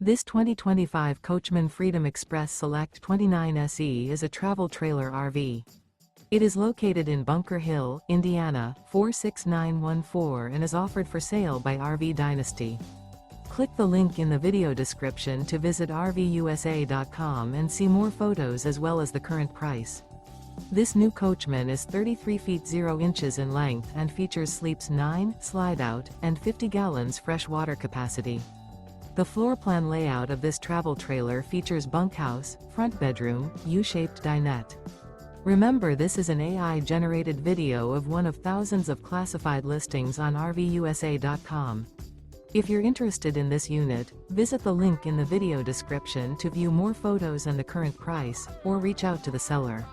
This 2025 Coachmen Freedom Express Select 29 SE is a travel trailer RV. It is located in Bunker Hill, Indiana, 46914 and is offered for sale by RV Dynasty. Click the link in the video description to visit RVUSA.com and see more photos as well as the current price. This new Coachmen is 33 feet 0 inches in length and features sleeps 9, Slideout, and 50 gallons fresh water capacity. The floor plan layout of this travel trailer features bunkhouse, front bedroom, U-shaped dinette. Remember, this is an AI-generated video of one of thousands of classified listings on RVUSA.com. If you're interested in this unit, visit the link in the video description to view more photos and the current price, or reach out to the seller.